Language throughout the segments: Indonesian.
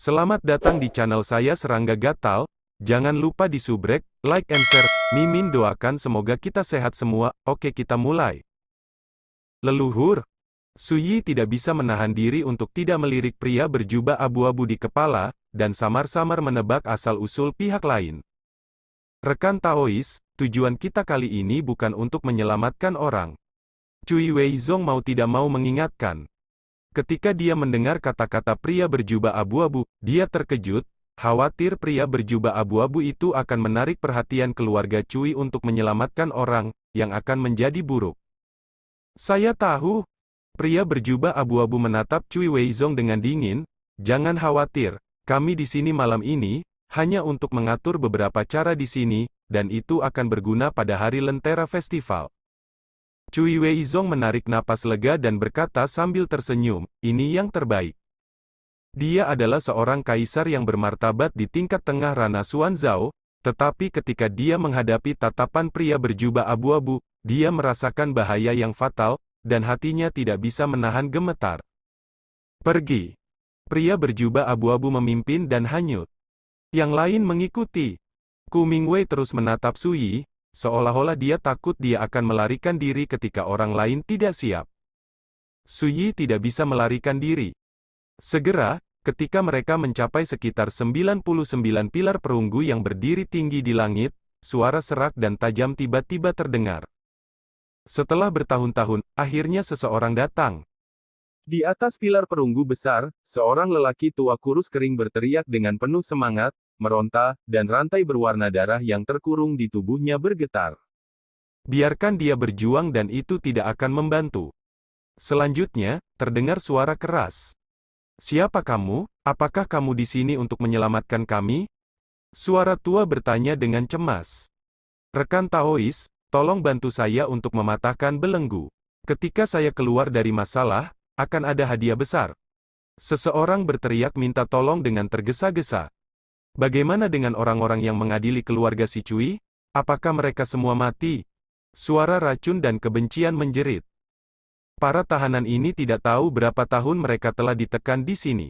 Selamat datang di channel saya Serangga Gatal. Jangan lupa di subrek, like and share. Mimin doakan semoga kita sehat semua. Oke, kita mulai. Leluhur. Suyi tidak bisa menahan diri untuk tidak melirik pria berjubah abu-abu di kepala, dan samar-samar menebak asal-usul pihak lain. Rekan Taois, tujuan kita kali ini bukan untuk menyelamatkan orang. Cui Weizong mau tidak mau mengingatkan. Ketika dia mendengar kata-kata pria berjubah abu-abu, dia terkejut, khawatir pria berjubah abu-abu itu akan menarik perhatian keluarga Cui untuk menyelamatkan orang, yang akan menjadi buruk. Saya tahu. Pria berjubah abu-abu menatap Cui Weizong dengan dingin, jangan khawatir, kami di sini malam ini, hanya untuk mengatur beberapa cara di sini, dan itu akan berguna pada hari Lentera Festival. Cui Weizong menarik napas lega dan berkata sambil tersenyum, ini yang terbaik. Dia adalah seorang kaisar yang bermartabat di tingkat tengah Rana Xuanzhou, tetapi ketika dia menghadapi tatapan pria berjubah abu-abu, dia merasakan bahaya yang fatal, dan hatinya tidak bisa menahan gemetar. Pergi. Pria berjubah abu-abu memimpin dan hanyut. Yang lain mengikuti. Ku Mingwei terus menatap Suyi, seolah-olah dia takut dia akan melarikan diri ketika orang lain tidak siap. Suyi tidak bisa melarikan diri. Segera, ketika mereka mencapai sekitar 99 pilar perunggu yang berdiri tinggi di langit, suara serak dan tajam tiba-tiba terdengar. Setelah bertahun-tahun, akhirnya seseorang datang. Di atas pilar perunggu besar, seorang lelaki tua kurus kering berteriak dengan penuh semangat, meronta, dan rantai berwarna darah yang terkurung di tubuhnya bergetar. Biarkan dia berjuang dan itu tidak akan membantu. Selanjutnya, terdengar suara keras. Siapa kamu? Apakah kamu di sini untuk menyelamatkan kami? Suara tua bertanya dengan cemas. Rekan Taois, tolong bantu saya untuk mematahkan belenggu. Ketika saya keluar dari masalah, akan ada hadiah besar. Seseorang berteriak minta tolong dengan tergesa-gesa. Bagaimana dengan orang-orang yang mengadili keluarga si Cui? Apakah mereka semua mati? Suara racun dan kebencian menjerit. Para tahanan ini tidak tahu berapa tahun mereka telah ditekan di sini.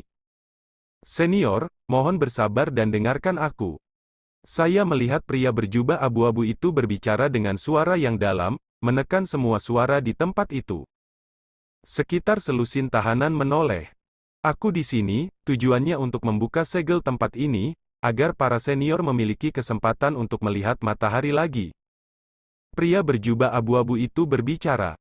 Senior, mohon bersabar dan dengarkan aku. Saya melihat pria berjubah abu-abu itu berbicara dengan suara yang dalam, menekan semua suara di tempat itu. Sekitar selusin tahanan menoleh. Aku di sini, tujuannya untuk membuka segel tempat ini, agar para senior memiliki kesempatan untuk melihat matahari lagi. Pria berjubah abu-abu itu berbicara.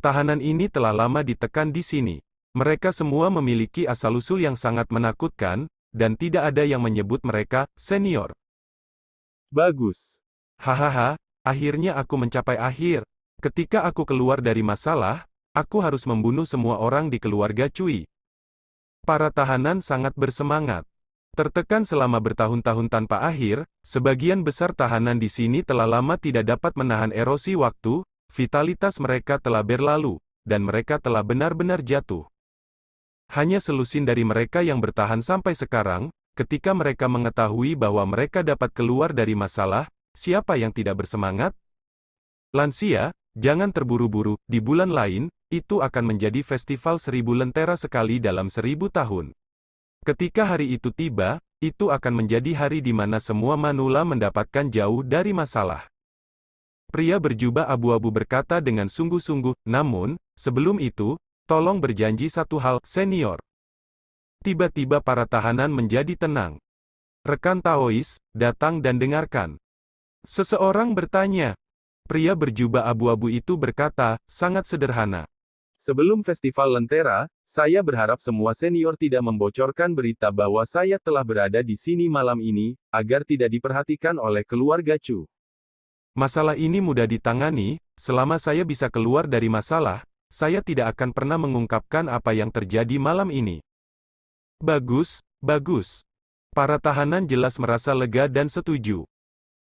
Tahanan ini telah lama ditekan di sini. Mereka semua memiliki asal-usul yang sangat menakutkan, dan tidak ada yang menyebut mereka senior. Bagus. Hahaha, akhirnya aku mencapai akhir. Ketika aku keluar dari masalah, aku harus membunuh semua orang di keluarga Cui. Para tahanan sangat bersemangat. Tertekan selama bertahun-tahun tanpa akhir, sebagian besar tahanan di sini telah lama tidak dapat menahan erosi waktu, vitalitas mereka telah berlalu, dan mereka telah benar-benar jatuh. Hanya selusin dari mereka yang bertahan sampai sekarang, ketika mereka mengetahui bahwa mereka dapat keluar dari masalah, siapa yang tidak bersemangat? Lansia, jangan terburu-buru, di bulan lain, itu akan menjadi festival 1000 lentera sekali dalam 1000 tahun. Ketika hari itu tiba, itu akan menjadi hari di mana semua manula mendapatkan jauh dari masalah. Pria berjubah abu-abu berkata dengan sungguh-sungguh, namun, sebelum itu, tolong berjanji satu hal, senior. Tiba-tiba para tahanan menjadi tenang. Rekan Taois, datang dan dengarkan. Seseorang bertanya. Pria berjubah abu-abu itu berkata, sangat sederhana. Sebelum festival Lentera, saya berharap semua senior tidak membocorkan berita bahwa saya telah berada di sini malam ini, agar tidak diperhatikan oleh keluarga Chu. Masalah ini mudah ditangani, selama saya bisa keluar dari masalah, saya tidak akan pernah mengungkapkan apa yang terjadi malam ini. Bagus, bagus. Para tahanan jelas merasa lega dan setuju.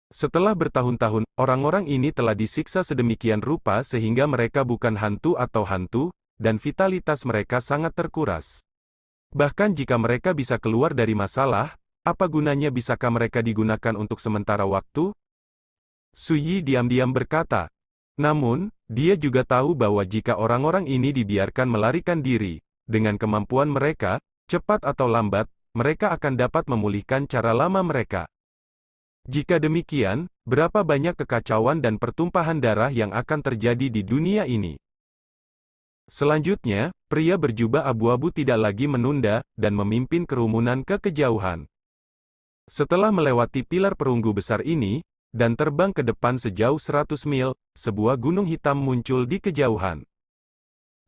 Setelah bertahun-tahun, orang-orang ini telah disiksa sedemikian rupa sehingga mereka bukan hantu atau hantu, dan vitalitas mereka sangat terkuras. Bahkan jika mereka bisa keluar dari masalah, apa gunanya bisakah mereka digunakan untuk sementara waktu? Suyi diam-diam berkata. Namun, dia juga tahu bahwa jika orang-orang ini dibiarkan melarikan diri, dengan kemampuan mereka, cepat atau lambat, mereka akan dapat memulihkan cara lama mereka. Jika demikian, berapa banyak kekacauan dan pertumpahan darah yang akan terjadi di dunia ini? Selanjutnya, pria berjubah abu-abu tidak lagi menunda, dan memimpin kerumunan ke kejauhan. Setelah melewati pilar perunggu besar ini, dan terbang ke depan sejauh 100 mil, sebuah gunung hitam muncul di kejauhan.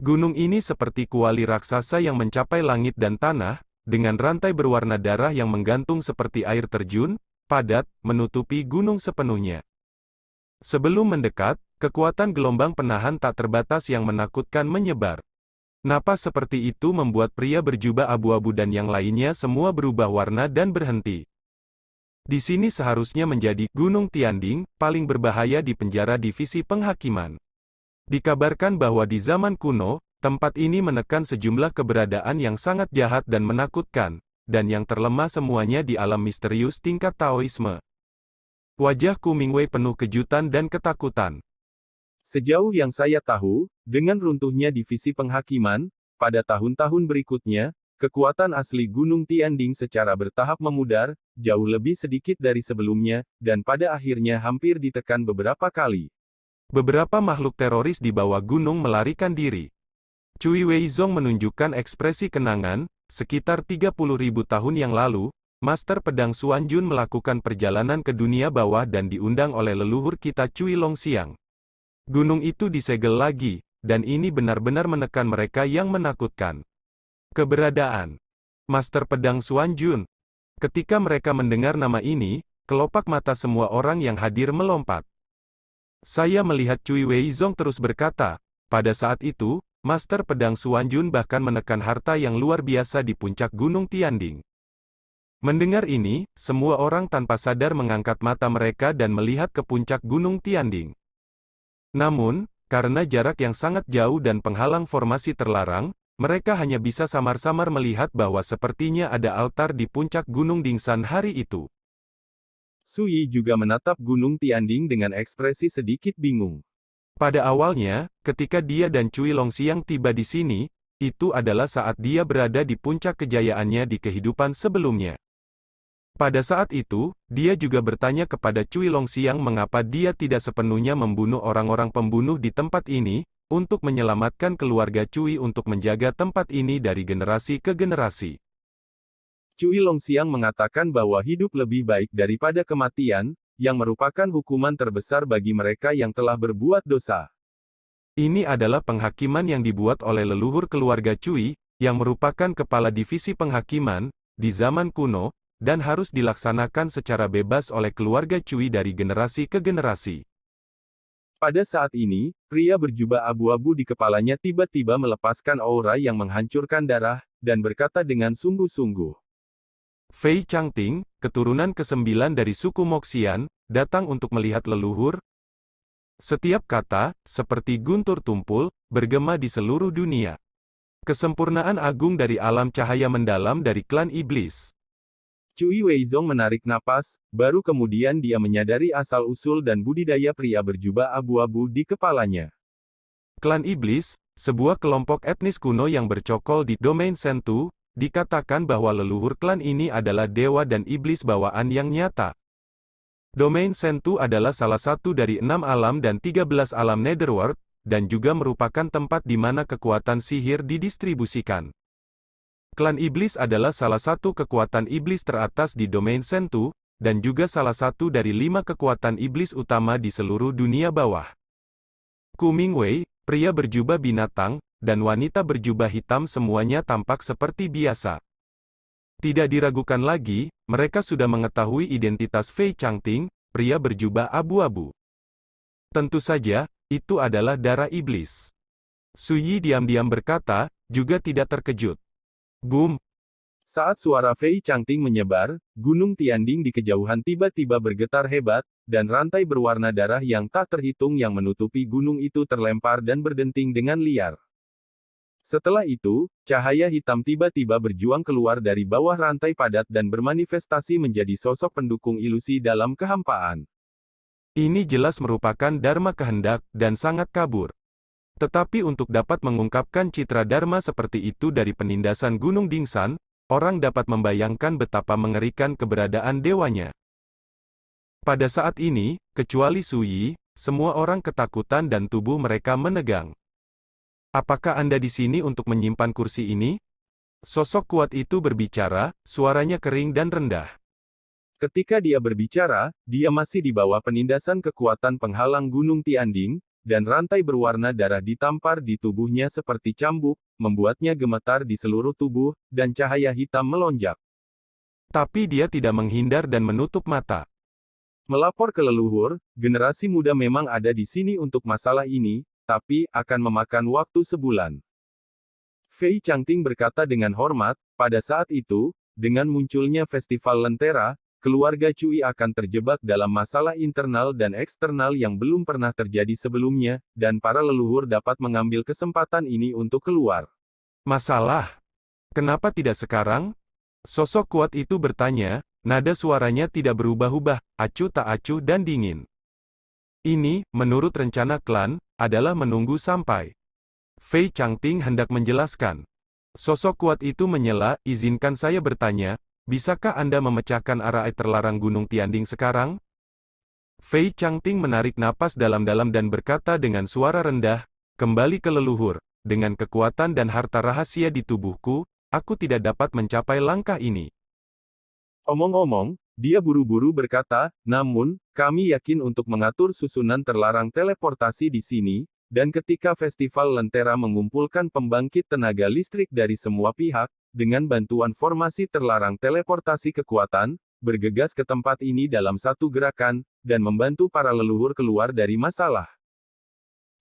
Gunung ini seperti kuali raksasa yang mencapai langit dan tanah, dengan rantai berwarna darah yang menggantung seperti air terjun, padat, menutupi gunung sepenuhnya. Sebelum mendekat, kekuatan gelombang penahan tak terbatas yang menakutkan menyebar. Napas seperti itu membuat pria berjubah abu-abu dan yang lainnya semua berubah warna dan berhenti. Di sini seharusnya menjadi Gunung Tianding, paling berbahaya di penjara divisi penghakiman. Dikabarkan bahwa di zaman kuno, tempat ini menekan sejumlah keberadaan yang sangat jahat dan menakutkan, dan yang terlemah semuanya di alam misterius tingkat Taoisme. Wajah Ku Mingwei penuh kejutan dan ketakutan. Sejauh yang saya tahu, dengan runtuhnya divisi penghakiman, pada tahun-tahun berikutnya, kekuatan asli Gunung Tianding secara bertahap memudar, jauh lebih sedikit dari sebelumnya, dan pada akhirnya hampir ditekan beberapa kali. Beberapa makhluk teroris di bawah gunung melarikan diri. Cui Weizong menunjukkan ekspresi kenangan, sekitar 30.000 tahun yang lalu, Master Pedang Xuanjun melakukan perjalanan ke dunia bawah dan diundang oleh leluhur kita Cui Longxiang. Gunung itu disegel lagi, dan ini benar-benar menekan mereka yang menakutkan. Keberadaan Master Pedang Xuanjun. Ketika mereka mendengar nama ini, kelopak mata semua orang yang hadir melompat. Saya melihat Cui Weizong terus berkata, pada saat itu, Master Pedang Xuanjun bahkan menekan harta yang luar biasa di puncak Gunung Tianding. Mendengar ini, semua orang tanpa sadar mengangkat mata mereka dan melihat ke puncak Gunung Tianding. Namun, karena jarak yang sangat jauh dan penghalang formasi terlarang, mereka hanya bisa samar-samar melihat bahwa sepertinya ada altar di puncak Gunung Dingsan hari itu. Su Yi juga menatap Gunung Tianding dengan ekspresi sedikit bingung. Pada awalnya, ketika dia dan Cui Longxiang tiba di sini, itu adalah saat dia berada di puncak kejayaannya di kehidupan sebelumnya. Pada saat itu, dia juga bertanya kepada Cui Longxiang mengapa dia tidak sepenuhnya membunuh orang-orang pembunuh di tempat ini, untuk menyelamatkan keluarga Cui untuk menjaga tempat ini dari generasi ke generasi. Cui Longxiang mengatakan bahwa hidup lebih baik daripada kematian, yang merupakan hukuman terbesar bagi mereka yang telah berbuat dosa. Ini adalah penghakiman yang dibuat oleh leluhur keluarga Cui, yang merupakan kepala divisi penghakiman, di zaman kuno, dan harus dilaksanakan secara bebas oleh keluarga Cui dari generasi ke generasi. Pada saat ini, pria berjubah abu-abu di kepalanya tiba-tiba melepaskan aura yang menghancurkan darah, dan berkata dengan sungguh-sungguh. Fei Changting, keturunan ke-9 dari suku Moxian, datang untuk melihat leluhur. Setiap kata, seperti guntur tumpul, bergema di seluruh dunia. Kesempurnaan agung dari alam cahaya mendalam dari klan iblis. Cui Weizong menarik napas, baru kemudian dia menyadari asal-usul dan budidaya pria berjubah abu-abu di kepalanya. Klan iblis, sebuah kelompok etnis kuno yang bercokol di domain Sentu, dikatakan bahwa leluhur klan ini adalah dewa dan iblis bawaan yang nyata. Domain Sentu adalah salah satu dari 6 alam dan 13 alam Netherworld, dan juga merupakan tempat di mana kekuatan sihir didistribusikan. Klan iblis adalah salah satu kekuatan iblis teratas di domain Sentu, dan juga salah satu dari 5 kekuatan iblis utama di seluruh dunia bawah. Ku Mingwei, pria berjubah binatang, dan wanita berjubah hitam semuanya tampak seperti biasa. Tidak diragukan lagi, mereka sudah mengetahui identitas Fei Changting, pria berjubah abu-abu. Tentu saja, itu adalah darah iblis. Su Yi diam-diam berkata, juga tidak terkejut. Boom! Saat suara Fei Changting menyebar, Gunung Tianding di kejauhan tiba-tiba bergetar hebat, dan rantai berwarna darah yang tak terhitung yang menutupi gunung itu terlempar dan berdenting dengan liar. Setelah itu, cahaya hitam tiba-tiba berjuang keluar dari bawah rantai padat dan bermanifestasi menjadi sosok pendukung ilusi dalam kehampaan. Ini jelas merupakan dharma kehendak, dan sangat kabur. Tetapi untuk dapat mengungkapkan citra dharma seperti itu dari penindasan Gunung Dingsan, orang dapat membayangkan betapa mengerikan keberadaan dewanya. Pada saat ini, kecuali Sui, semua orang ketakutan dan tubuh mereka menegang. Apakah Anda di sini untuk menyimpan kursi ini? Sosok kuat itu berbicara, suaranya kering dan rendah. Ketika dia berbicara, dia masih di bawah penindasan kekuatan penghalang Gunung Tianding, dan rantai berwarna darah ditampar di tubuhnya seperti cambuk, membuatnya gemetar di seluruh tubuh, dan cahaya hitam melonjak. Tapi dia tidak menghindar dan menutup mata. Melapor ke leluhur, generasi muda memang ada di sini untuk masalah ini, tapi akan memakan waktu sebulan. Fei Changting berkata dengan hormat, pada saat itu, dengan munculnya festival Lentera, keluarga Cui akan terjebak dalam masalah internal dan eksternal yang belum pernah terjadi sebelumnya, dan para leluhur dapat mengambil kesempatan ini untuk keluar. Masalah? Kenapa tidak sekarang? Sosok kuat itu bertanya, nada suaranya tidak berubah-ubah, acuh tak acuh dan dingin. Ini, menurut rencana klan, adalah menunggu sampai. Fei Changting hendak menjelaskan. Sosok kuat itu menyela, izinkan saya bertanya, bisakah Anda memecahkan arai terlarang Gunung Tianding sekarang? Fei Changting menarik napas dalam-dalam dan berkata dengan suara rendah, kembali ke leluhur, dengan kekuatan dan harta rahasia di tubuhku, aku tidak dapat mencapai langkah ini. Omong-omong, dia buru-buru berkata, namun, kami yakin untuk mengatur susunan terlarang teleportasi di sini, dan ketika festival Lentera mengumpulkan pembangkit tenaga listrik dari semua pihak, dengan bantuan formasi terlarang teleportasi kekuatan, bergegas ke tempat ini dalam satu gerakan, dan membantu para leluhur keluar dari masalah.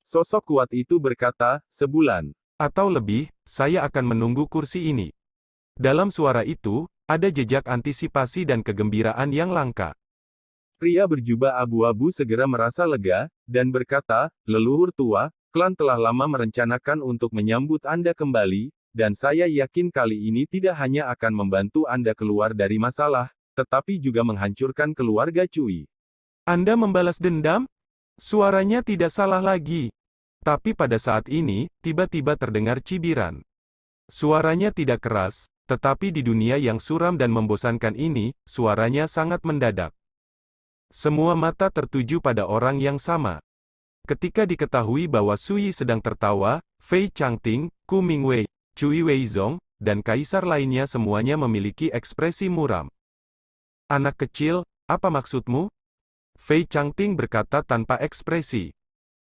Sosok kuat itu berkata, sebulan. Atau lebih, saya akan menunggu kursi ini. Dalam suara itu, ada jejak antisipasi dan kegembiraan yang langka. Pria berjubah abu-abu segera merasa lega, dan berkata, leluhur tua, klan telah lama merencanakan untuk menyambut Anda kembali, dan saya yakin kali ini tidak hanya akan membantu Anda keluar dari masalah, tetapi juga menghancurkan keluarga Cui. Anda membalas dendam? Suaranya tidak salah lagi. Tapi pada saat ini, tiba-tiba terdengar cibiran. Suaranya tidak keras, tetapi di dunia yang suram dan membosankan ini, suaranya sangat mendadak. Semua mata tertuju pada orang yang sama. Ketika diketahui bahwa Sui sedang tertawa, Fei Changting, Ku Mingwei, Cui Weizong, dan kaisar lainnya semuanya memiliki ekspresi muram. Anak kecil, apa maksudmu? Fei Changting berkata tanpa ekspresi.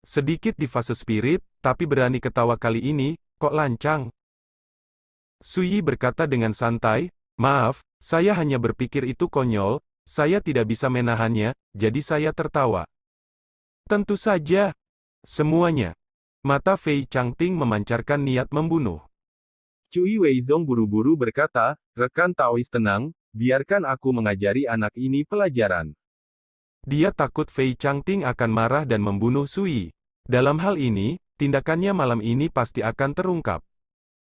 Sedikit di fase spirit, tapi berani ketawa kali ini, kok lancang? Sui berkata dengan santai, maaf, saya hanya berpikir itu konyol, saya tidak bisa menahannya, jadi saya tertawa. Tentu saja. Semuanya. Mata Fei Changting memancarkan niat membunuh. Cui Weizong buru-buru berkata, rekan Taois tenang, biarkan aku mengajari anak ini pelajaran. Dia takut Fei Changting akan marah dan membunuh Sui. Dalam hal ini, tindakannya malam ini pasti akan terungkap.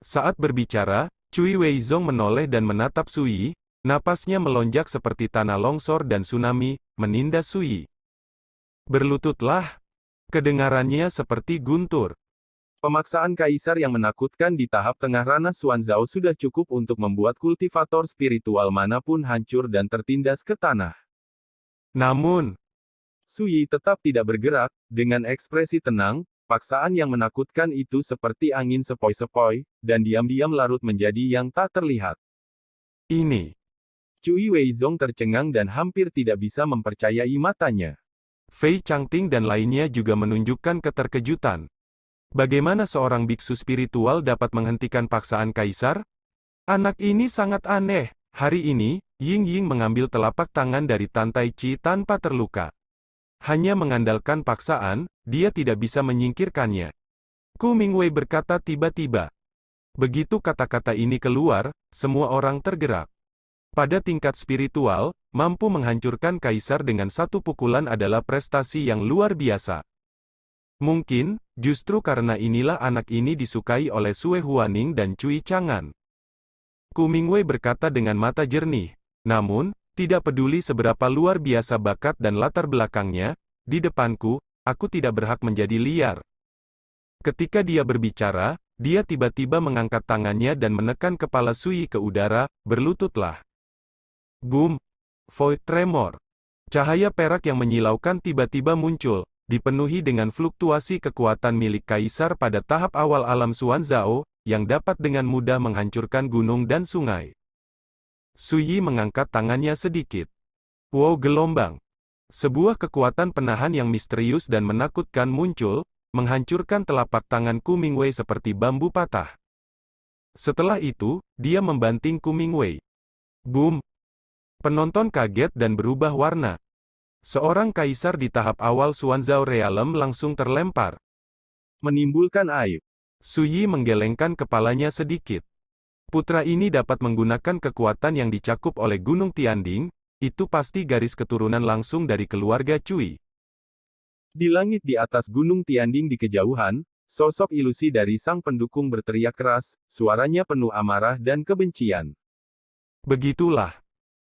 Saat berbicara, Cui Weizong menoleh dan menatap Sui, napasnya melonjak seperti tanah longsor dan tsunami, menindas Sui. Berlututlah. Kedengarannya seperti guntur. Pemaksaan kaisar yang menakutkan di tahap tengah ranah Xuanzao sudah cukup untuk membuat kultivator spiritual manapun hancur dan tertindas ke tanah. Namun, Sui tetap tidak bergerak, dengan ekspresi tenang, paksaan yang menakutkan itu seperti angin sepoi-sepoi, dan diam-diam larut menjadi yang tak terlihat. ini. Cui Weizong tercengang dan hampir tidak bisa mempercayai matanya. Fei Changting dan lainnya juga menunjukkan keterkejutan. Bagaimana seorang biksu spiritual dapat menghentikan paksaan kaisar? Anak ini sangat aneh. Hari ini, Ying Ying mengambil telapak tangan dari Tan Tai Chi tanpa terluka. Hanya mengandalkan paksaan, dia tidak bisa menyingkirkannya. Ku Mingwei berkata tiba-tiba. Begitu kata-kata ini keluar, semua orang tergerak. Pada tingkat spiritual, mampu menghancurkan kaisar dengan satu pukulan adalah prestasi yang luar biasa. Mungkin, justru karena inilah anak ini disukai oleh Sue Huaning dan Cui Chang'an. Ku Mingwei berkata dengan mata jernih. Namun, tidak peduli seberapa luar biasa bakat dan latar belakangnya, di depanku, aku tidak berhak menjadi liar. Ketika dia berbicara, dia tiba-tiba mengangkat tangannya dan menekan kepala Sui ke udara, berlututlah. Boom! Void tremor. Cahaya perak yang menyilaukan tiba-tiba muncul, dipenuhi dengan fluktuasi kekuatan milik Kaisar pada tahap awal alam Xuanzao, yang dapat dengan mudah menghancurkan gunung dan sungai. Sui mengangkat tangannya sedikit. Wow gelombang. Sebuah kekuatan penahan yang misterius dan menakutkan muncul, menghancurkan telapak tangan Ku Mingwei seperti bambu patah. Setelah itu, dia membanting Ku Mingwei. Boom! Penonton kaget dan berubah warna. Seorang kaisar di tahap awal Xuanzao Realm langsung terlempar. Menimbulkan aib. Sui menggelengkan kepalanya sedikit. Putra ini dapat menggunakan kekuatan yang dicakup oleh Gunung Tianding, itu pasti garis keturunan langsung dari keluarga Cui. Di langit di atas Gunung Tianding di kejauhan, sosok ilusi dari sang pendukung berteriak keras, suaranya penuh amarah dan kebencian. Begitulah.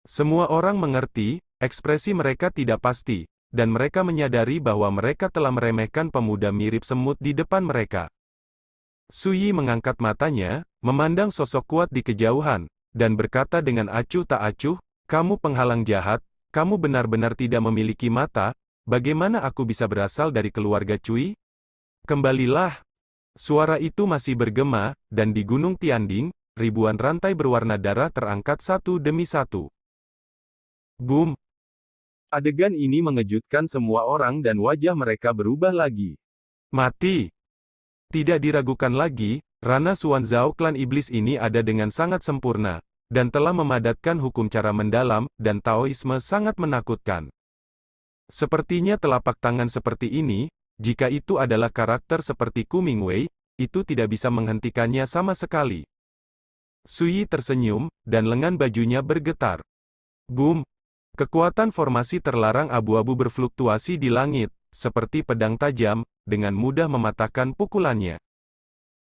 Semua orang mengerti, ekspresi mereka tidak pasti, dan mereka menyadari bahwa mereka telah meremehkan pemuda mirip semut di depan mereka. Sui mengangkat matanya, memandang sosok kuat di kejauhan, dan berkata dengan acuh tak acuh, "Kamu penghalang jahat, kamu benar-benar tidak memiliki mata, bagaimana aku bisa berasal dari keluarga Cui? Kembalilah." Suara itu masih bergema, dan di Gunung Tianding, ribuan rantai berwarna darah terangkat satu demi satu. Boom! Adegan ini mengejutkan semua orang dan wajah mereka berubah lagi. Mati! Tidak diragukan lagi, Rana Xuanzao klan iblis ini ada dengan sangat sempurna, dan telah memadatkan hukum cara mendalam, dan Taoisme sangat menakutkan. Sepertinya telapak tangan seperti ini, jika itu adalah karakter seperti Ku Mingwei, itu tidak bisa menghentikannya sama sekali. Sui tersenyum, dan lengan bajunya bergetar. Boom! Kekuatan formasi terlarang abu-abu berfluktuasi di langit, seperti pedang tajam, dengan mudah mematahkan pukulannya.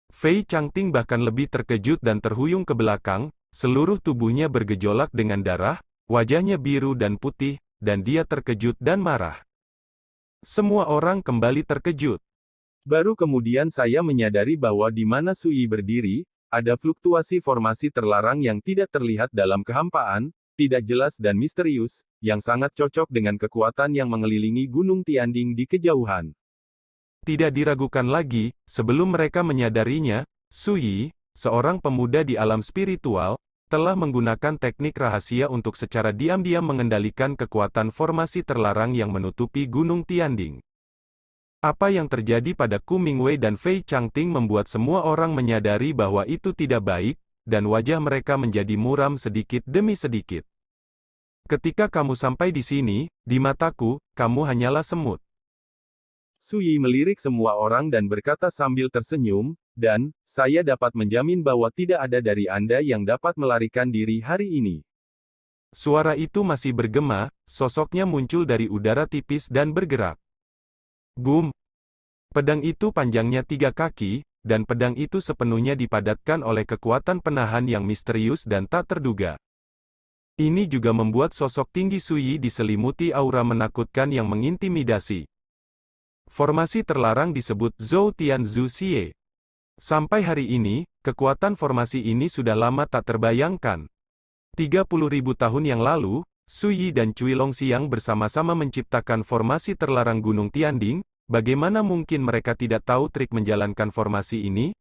Fei Changting bahkan lebih terkejut dan terhuyung ke belakang, seluruh tubuhnya bergejolak dengan darah, wajahnya biru dan putih, dan dia terkejut dan marah. Semua orang kembali terkejut. Baru kemudian saya menyadari bahwa di mana Sui berdiri, ada fluktuasi formasi terlarang yang tidak terlihat dalam kehampaan, tidak jelas dan misterius, yang sangat cocok dengan kekuatan yang mengelilingi Gunung Tianding di kejauhan. Tidak diragukan lagi, sebelum mereka menyadarinya, Sui, seorang pemuda di alam spiritual, telah menggunakan teknik rahasia untuk secara diam-diam mengendalikan kekuatan formasi terlarang yang menutupi Gunung Tianding. Apa yang terjadi pada Ku Mingwei dan Fei Changting membuat semua orang menyadari bahwa itu tidak baik, dan wajah mereka menjadi muram sedikit demi sedikit. Ketika kamu sampai di sini, di mataku, kamu hanyalah semut. Sui melirik semua orang dan berkata sambil tersenyum, dan, saya dapat menjamin bahwa tidak ada dari Anda yang dapat melarikan diri hari ini. Suara itu masih bergema, sosoknya muncul dari udara tipis dan bergerak. Boom! Pedang itu panjangnya 3 kaki, dan pedang itu sepenuhnya dipadatkan oleh kekuatan penahan yang misterius dan tak terduga. Ini juga membuat sosok tinggi Sui diselimuti aura menakutkan yang mengintimidasi. Formasi terlarang disebut Zhou Tian Zhu Xie. Sampai hari ini, kekuatan formasi ini sudah lama tak terbayangkan. 30.000 tahun yang lalu, Sui dan Cui Longxiang bersama-sama menciptakan formasi terlarang Gunung Tianding. Bagaimana mungkin mereka tidak tahu trik menjalankan formasi ini?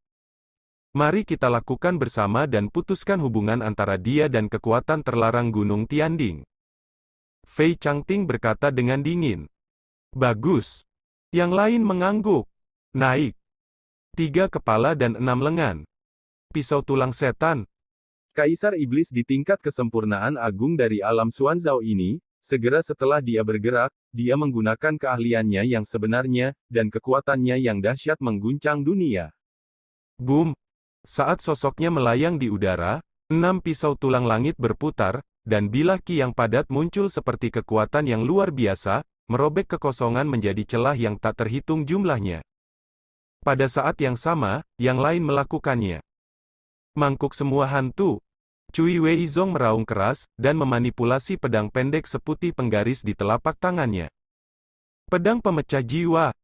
Mari kita lakukan bersama dan putuskan hubungan antara dia dan kekuatan terlarang Gunung Tianding. Fei Changting berkata dengan dingin. Bagus. Yang lain mengangguk. Naik. 3 kepala dan 6 lengan. Pisau tulang setan. Kaisar Iblis di tingkat kesempurnaan agung dari alam Xuanzao ini, segera setelah dia bergerak, dia menggunakan keahliannya yang sebenarnya, dan kekuatannya yang dahsyat mengguncang dunia. Boom! Saat sosoknya melayang di udara, 6 pisau tulang langit berputar, dan bilah ki yang padat muncul seperti kekuatan yang luar biasa, merobek kekosongan menjadi celah yang tak terhitung jumlahnya. Pada saat yang sama, yang lain melakukannya. Mangkuk semua hantu. Cui Weizong meraung keras, dan memanipulasi pedang pendek seputih penggaris di telapak tangannya. Pedang pemecah jiwa.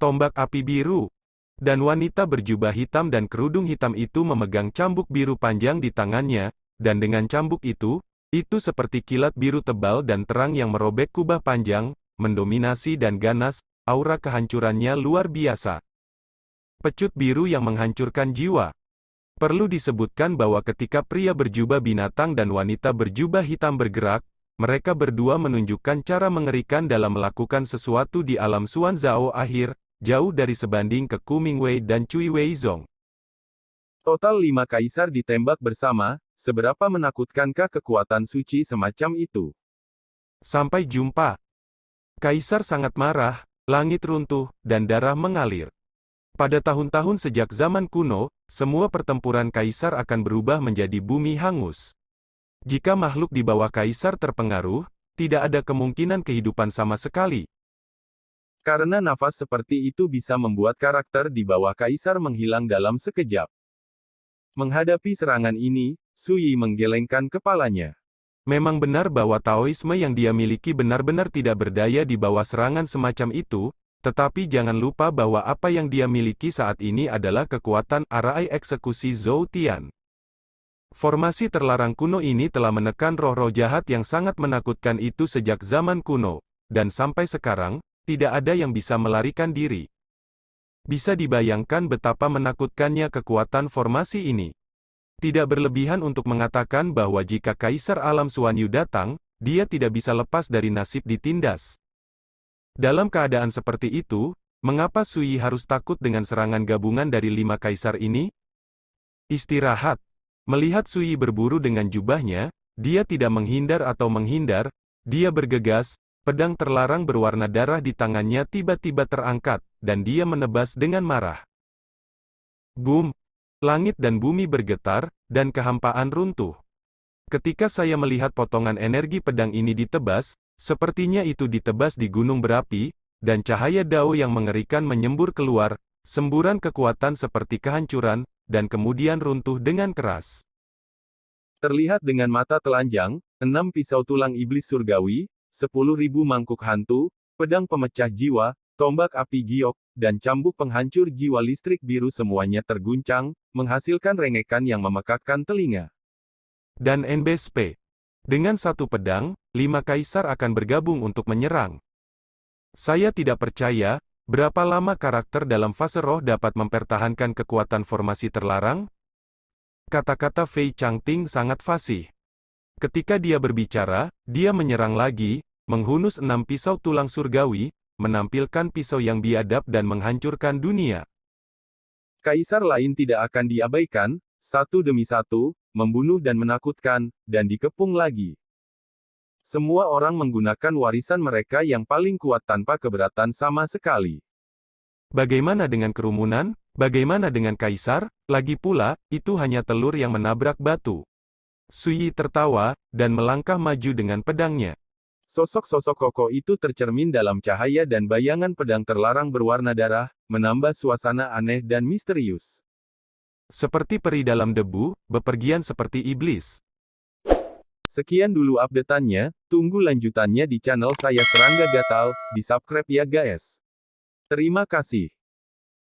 Tombak api biru. Dan wanita berjubah hitam dan kerudung hitam itu memegang cambuk biru panjang di tangannya, dan dengan cambuk itu seperti kilat biru tebal dan terang yang merobek kubah panjang, mendominasi dan ganas, aura kehancurannya luar biasa. Pecut biru yang menghancurkan jiwa. Perlu disebutkan bahwa ketika pria berjubah binatang dan wanita berjubah hitam bergerak, mereka berdua menunjukkan cara mengerikan dalam melakukan sesuatu di alam Xuan Zhao akhir, jauh dari sebanding ke Ku Mingwei dan Cui Weizong. Total 5 kaisar ditembak bersama, seberapa menakutkankah kekuatan suci semacam itu? Sampai jumpa. Kaisar sangat marah, langit runtuh, dan darah mengalir. Pada tahun-tahun sejak zaman kuno, semua pertempuran kaisar akan berubah menjadi bumi hangus. Jika makhluk di bawah kaisar terpengaruh, tidak ada kemungkinan kehidupan sama sekali. Karena nafas seperti itu bisa membuat karakter di bawah kaisar menghilang dalam sekejap. Menghadapi serangan ini, Su Yi menggelengkan kepalanya. Memang benar bahwa Taoisme yang dia miliki benar-benar tidak berdaya di bawah serangan semacam itu, tetapi jangan lupa bahwa apa yang dia miliki saat ini adalah kekuatan arai eksekusi Zhou Tian. Formasi terlarang kuno ini telah menekan roh-roh jahat yang sangat menakutkan itu sejak zaman kuno, dan sampai sekarang, tidak ada yang bisa melarikan diri. Bisa dibayangkan betapa menakutkannya kekuatan formasi ini. Tidak berlebihan untuk mengatakan bahwa jika Kaisar Alam Xuan Yu datang, dia tidak bisa lepas dari nasib ditindas. Dalam keadaan seperti itu, mengapa Su Yi harus takut dengan serangan gabungan dari 5 kaisar ini? Istirahat. Melihat Su Yi berburu dengan jubahnya, dia tidak menghindar atau menghindar, dia bergegas. Pedang terlarang berwarna darah di tangannya tiba-tiba terangkat, dan dia menebas dengan marah. Boom! Langit dan bumi bergetar, dan kehampaan runtuh. Ketika saya melihat potongan energi pedang ini ditebas, sepertinya itu ditebas di gunung berapi, dan cahaya Dao yang mengerikan menyembur keluar, semburan kekuatan seperti kehancuran, dan kemudian runtuh dengan keras. Terlihat dengan mata telanjang, 6 pisau tulang iblis surgawi, 10.000 mangkuk hantu, pedang pemecah jiwa, tombak api giok, dan cambuk penghancur jiwa listrik biru semuanya terguncang, menghasilkan rengekan yang memekakkan telinga. Dan NBSP. Dengan satu pedang, 5 kaisar akan bergabung untuk menyerang. Saya tidak percaya, berapa lama karakter dalam fase roh dapat mempertahankan kekuatan formasi terlarang? Kata-kata Fei Changting sangat fasih. Ketika dia berbicara, dia menyerang lagi, menghunus 6 pisau tulang surgawi, menampilkan pisau yang biadab dan menghancurkan dunia. Kaisar lain tidak akan diabaikan, satu demi satu, membunuh dan menakutkan, dan dikepung lagi. Semua orang menggunakan warisan mereka yang paling kuat tanpa keberatan sama sekali. Bagaimana dengan kerumunan? Bagaimana dengan kaisar? Lagi pula, itu hanya telur yang menabrak batu. Su Yi tertawa, dan melangkah maju dengan pedangnya. Sosok-sosok kokoh itu tercermin dalam cahaya dan bayangan pedang terlarang berwarna darah, menambah suasana aneh dan misterius. Seperti peri dalam debu, bepergian seperti iblis. Sekian dulu update-annya, tunggu lanjutannya di channel saya Serangga Gatal, di subscribe ya guys. Terima kasih.